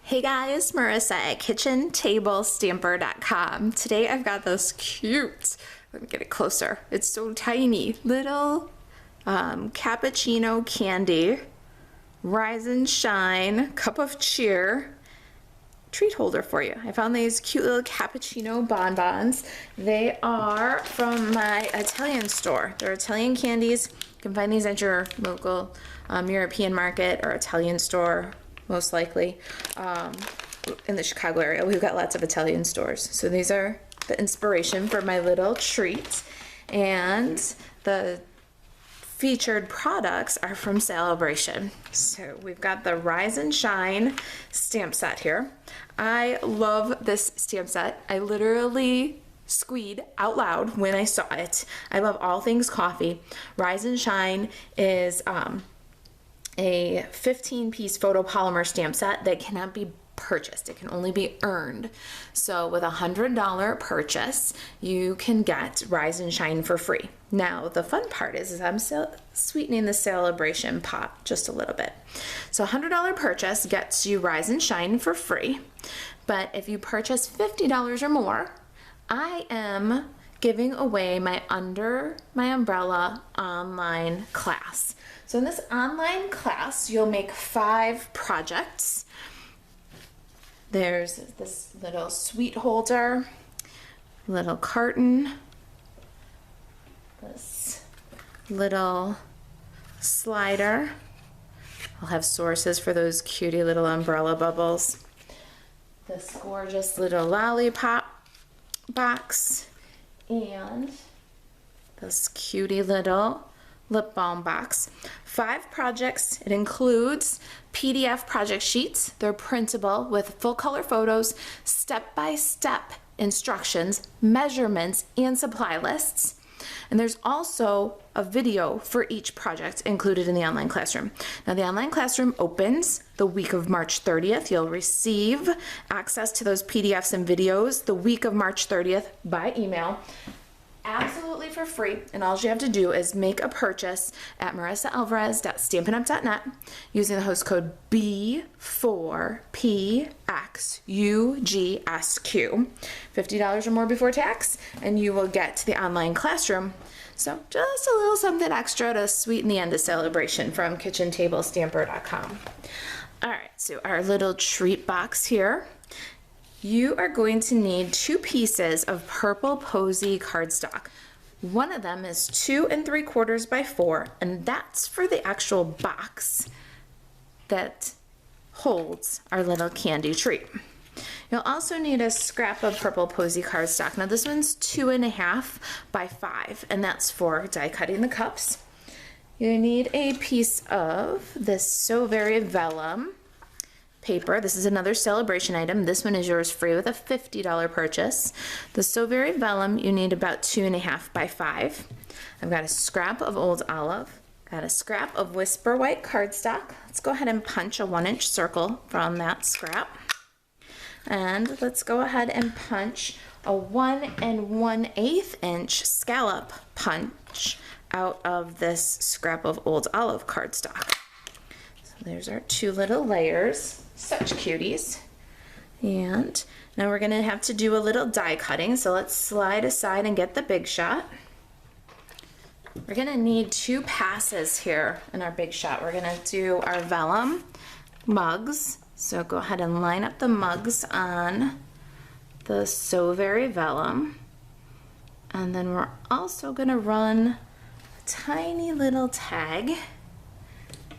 Hey guys, Marissa at kitchentablestamper.com. Today I've got this cute, let me get it closer, it's so tiny, little cappuccino candy, rise and shine, cup of cheer, treat holder for you. I found these cute little cappuccino bonbons. They are from my Italian store. They're Italian candies. You can find these at your local European market or Italian store, most likely. In the Chicago area, we've got lots of Italian stores. So these are the inspiration for my little treat. And the featured products are from Celebration. So we've got the Rise and Shine stamp set here. I love this stamp set. I literally squeed out loud when I saw it. I love all things coffee. Rise and Shine is a 15-piece photopolymer stamp set that cannot be purchased. It can only be earned. So with a $100 purchase, you can get Rise and Shine for free. Now, the fun part is I'm sweetening the Celebration pot just a little bit. So a $100 purchase gets you Rise and Shine for free. But if you purchase $50 or more, I am giving away my Under My Umbrella online class. So in this online class, you'll make 5 projects. There's this little sweet holder, little carton, this little slider. I'll have sources for those cutie little umbrella bubbles. This gorgeous little lollipop box and this cutie little lip balm box. 5 projects. It includes PDF project sheets. They're printable with full color photos, step-by-step instructions, measurements, and supply lists. And there's also a video for each project included in the online classroom. Now the online classroom opens the week of March 30th. You'll receive access to those PDFs and videos the week of March 30th by email. Absolutely for free, and all you have to do is make a purchase at marisaalvarez.stampinup.net using the host code B4PXUGSQ. $50 or more before tax, and you will get to the online classroom. So just a little something extra to sweeten the end of Celebration from kitchentablestamper.com. All right, so our little treat box here. You are going to need 2 pieces of purple posy cardstock. One of them is 2 3/4 by 4, and that's for the actual box that holds our little candy treat. You'll also need a scrap of purple posy cardstock. Now this one's 2 1/2 by 5, and that's for die cutting the cups. You need a piece of this So Very Vellum paper. This is another Celebration item. This one is yours free with a $50 purchase. The So Very Vellum, you need about 2 1/2 by 5. I've got a scrap of Old Olive, got a scrap of Whisper White cardstock. Let's go ahead and punch a 1-inch circle from that scrap. And let's go ahead and punch a 1 1/8 inch scallop punch out of this scrap of Old Olive cardstock. So there's our 2 little layers. Such cuties. And now we're gonna have to do a little die cutting, so let's slide aside and get the big shot. We're gonna need 2 passes here in our big shot. We're gonna do our vellum mugs. So go ahead and line up the mugs on the So Very Vellum. And then we're also gonna run a tiny little tag.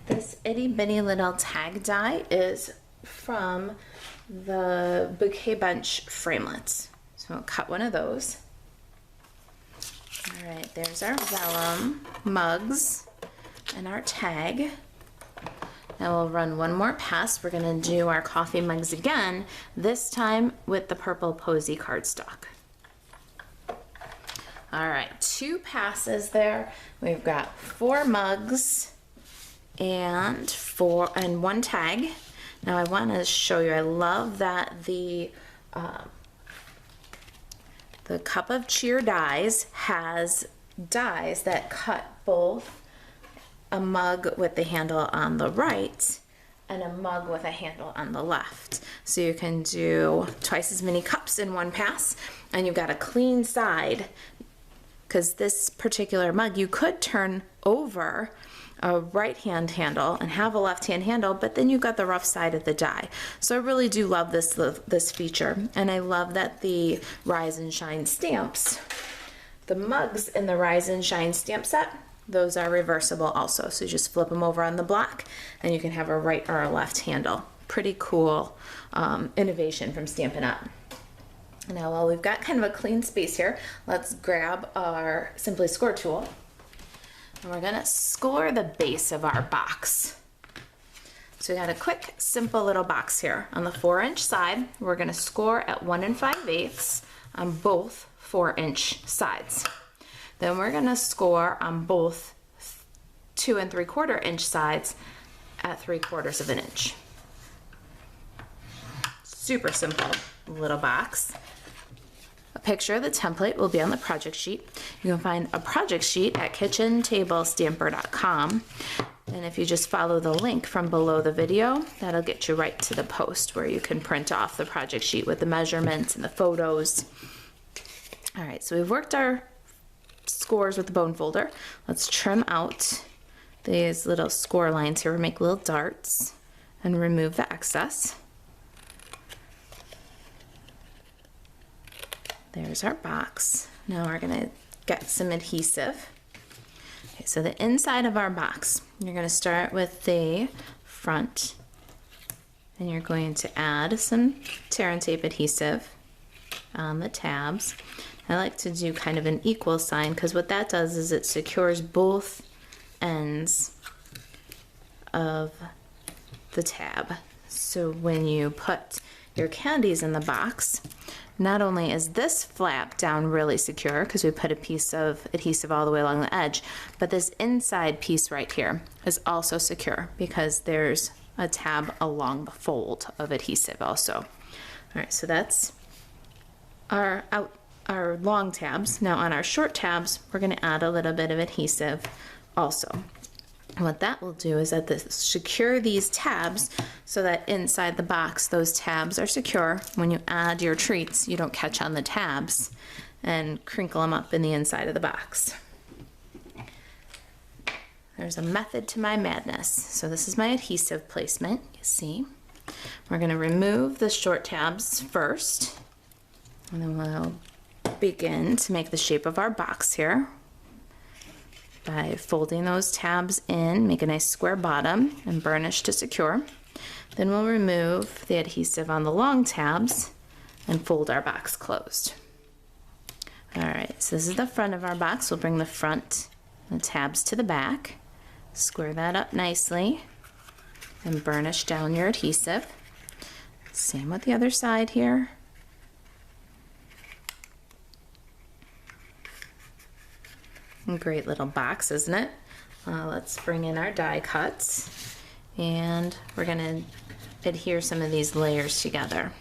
This itty bitty little tag die is from the Bouquet Bunch framelits. So we'll cut one of those. All right, there's our vellum mugs and our tag. Now we'll run one more pass. We're gonna do our coffee mugs again, this time with the purple posy cardstock. All right, 2 passes there. We've got 4 mugs and 1 tag. Now I want to show you, I love that the cup of cheer dies has dies that cut both a mug with the handle on the right and a mug with a handle on the left. So you can do twice as many cups in one pass, and you've got a clean side, because this particular mug you could turn over a right hand handle and have a left hand handle, but then you've got the rough side of the die. So I really do love this feature, and I love that the Rise and Shine stamps, the mugs in the Rise and Shine stamp set, those are reversible also. So you just flip them over on the block and you can have a right or a left handle. Pretty cool innovation from Stampin' Up. Now while we've got kind of a clean space here, let's grab our Simply Score tool. And we're gonna score the base of our box. So we got a quick, simple little box here. On the 4-inch side, we're gonna score at 1 5/8 on both 4-inch sides. Then we're gonna score on both 2 3/4 inch sides at 3/4 of an inch. Super simple little box. A picture of the template will be on the project sheet. You can find a project sheet at kitchentablestamper.com. And if you just follow the link from below the video, that'll get you right to the post where you can print off the project sheet with the measurements and the photos. All right, so we've worked our scores with the bone folder. Let's trim out these little score lines here. We'll make little darts and remove the excess. There's our box. Now we're gonna get some adhesive. Okay, so the inside of our box, you're gonna start with the front, and you're going to add some tear and tape adhesive on the tabs. I like to do kind of an equal sign, because what that does is it secures both ends of the tab. So when you put your candies in the box, not only is this flap down really secure, because we put a piece of adhesive all the way along the edge, but this inside piece right here is also secure because there's a tab along the fold of adhesive also. All right, so that's our long tabs. Now on our short tabs, we're going to add a little bit of adhesive also. And what that will do is that this secure these tabs so that inside the box those tabs are secure. When you add your treats, you don't catch on the tabs and crinkle them up in the inside of the box. There's a method to my madness. So this is my adhesive placement, you see. We're going to remove the short tabs first, and then we'll begin to make the shape of our box here by folding those tabs in, make a nice square bottom, and burnish to secure. Then we'll remove the adhesive on the long tabs and fold our box closed. All right, so this is the front of our box. We'll bring the front, the tabs to the back, square that up nicely, and burnish down your adhesive. Same with the other side here. Great little box, isn't it? Let's bring in our die cuts, and we're going to adhere some of these layers together.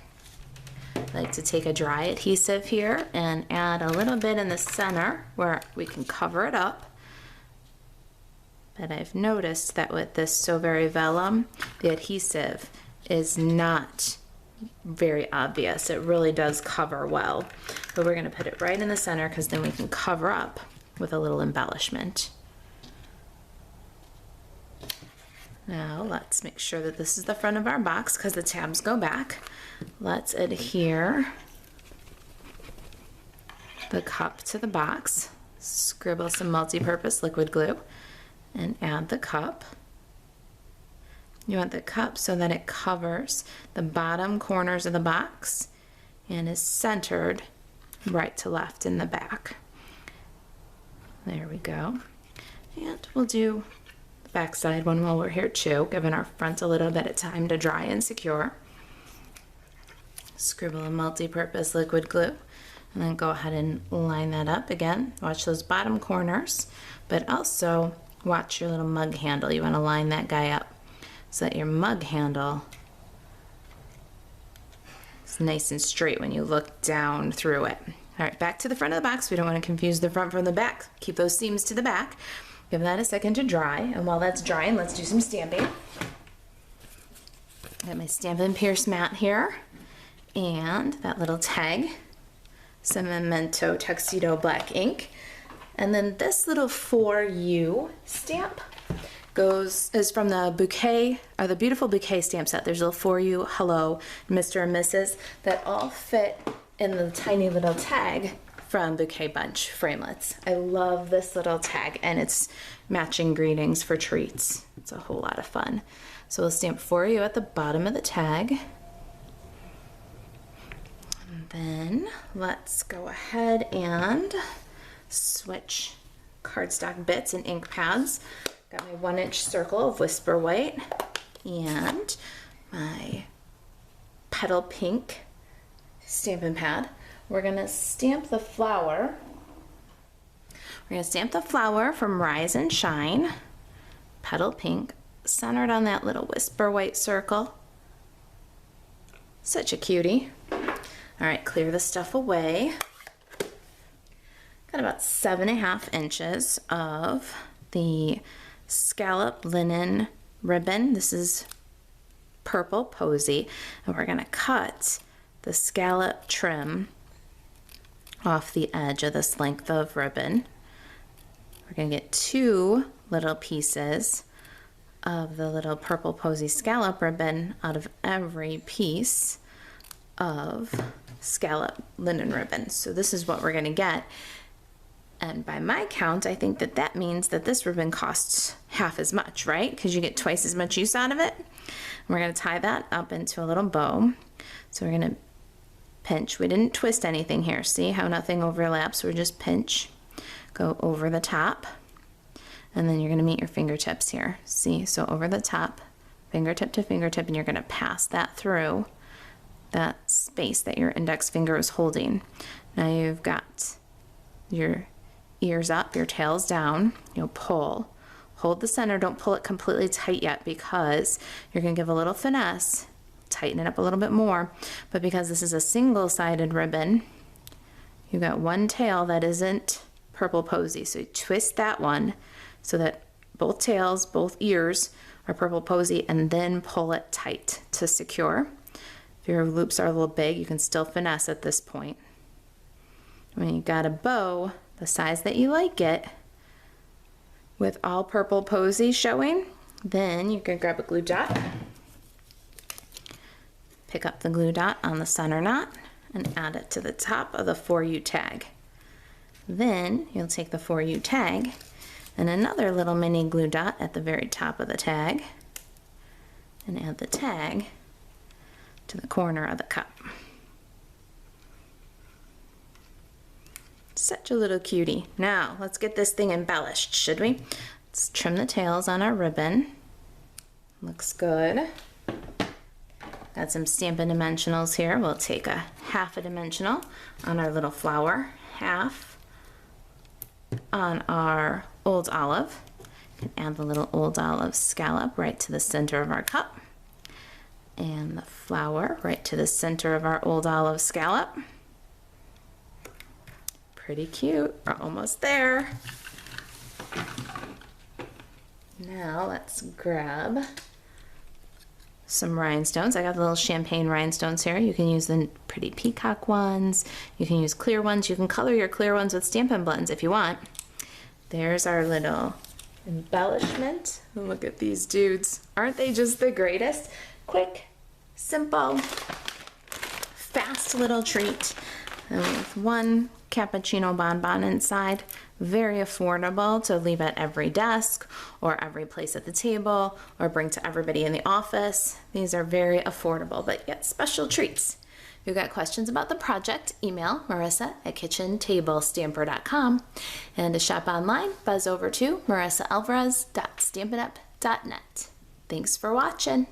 I like to take a dry adhesive here and add a little bit in the center where we can cover it up. But I've noticed that with this So Very Vellum, the adhesive is not very obvious. It really does cover well. But we're going to put it right in the center because then we can cover up with a little embellishment. Now let's make sure that this is the front of our box because the tabs go back. Let's adhere the cup to the box. Scribble some multi-purpose liquid glue and add the cup. You want the cup so that it covers the bottom corners of the box and is centered right to left in the back. There we go. And we'll do the back side one while we're here too, giving our front a little bit of time to dry and secure. Scribble a multi-purpose liquid glue and then go ahead and line that up again. Watch those bottom corners, but also watch your little mug handle. You want to line that guy up so that your mug handle is nice and straight when you look down through it. All right, back to the front of the box. We don't want to confuse the front from the back. Keep those seams to the back. Give that a second to dry, and while that's drying, let's do some stamping. I got my Stampin' Pierce mat here and that little tag, some Memento Tuxedo black ink, and then this little For You stamp is from the bouquet, or the beautiful bouquet stamp set. There's a little For You, Hello, Mr. and Mrs. that all fit in the tiny little tag from Bouquet Bunch framelets. I love this little tag, and it's matching greetings for treats. It's a whole lot of fun. So we'll stamp For You at the bottom of the tag. And then let's go ahead and switch cardstock bits and ink pads. Got my 1-inch circle of Whisper White and my Petal Pink Stampin' Pad. We're gonna stamp the flower. We're gonna stamp the flower from Rise and Shine, Petal Pink, centered on that little Whisper White circle. Such a cutie. All right, clear the stuff away. Got about 7.5 inches of the scallop linen ribbon. This is Purple Posy, and we're gonna cut the scallop trim off the edge of this length of ribbon. We're gonna get 2 little pieces of the little Purple Posy scallop ribbon out of every piece of scallop linen ribbon. So this is what we're gonna get. And by my count, I think that that means that this ribbon costs half as much, right? Because you get twice as much use out of it. And we're gonna tie that up into a little bow. So we're gonna pinch. We didn't twist anything here. See how nothing overlaps? We're just pinch, go over the top, and then you're gonna meet your fingertips here. See, so over the top, fingertip to fingertip, and you're gonna pass that through that space that your index finger is holding. Now you've got your ears up, your tail's down, you'll pull. Hold the center, don't pull it completely tight yet because you're gonna give a little finesse, tighten it up a little bit more, but because this is a single-sided ribbon, you've got one tail that isn't Purple Posy, so you twist that one so that both tails, both ears are Purple Posy, and then pull it tight to secure. If your loops are a little big, you can still finesse at this point. When you got a bow the size that you like it, with all Purple Posy showing, then you can grab a glue dot, pick up the glue dot on the center knot, and add it to the top of the For You tag. Then you'll take the For You tag and another little mini glue dot at the very top of the tag, and add the tag to the corner of the cup. Such a little cutie. Now, let's get this thing embellished, should we? Let's trim the tails on our ribbon. Looks good. Got some Stampin' Dimensionals here. We'll take a half a dimensional on our little flower, half on our Old Olive, and add the little Old Olive scallop right to the center of our cup, and the flower right to the center of our Old Olive scallop. Pretty cute. We're almost there. Now let's grab some rhinestones. I got the little champagne rhinestones here. You can use the pretty peacock ones. You can use clear ones. You can color your clear ones with Stampin' Blends if you want. There's our little embellishment. Look at these dudes. Aren't they just the greatest? Quick, simple, fast little treat. And with one cappuccino bonbon inside, very affordable to leave at every desk or every place at the table or bring to everybody in the office. These are very affordable but yet special treats. If you've got questions about the project, email marissa@kitchentablestamper.com, and to shop online, buzz over to marisaalvarez.stampinup.net. Thanks for watching.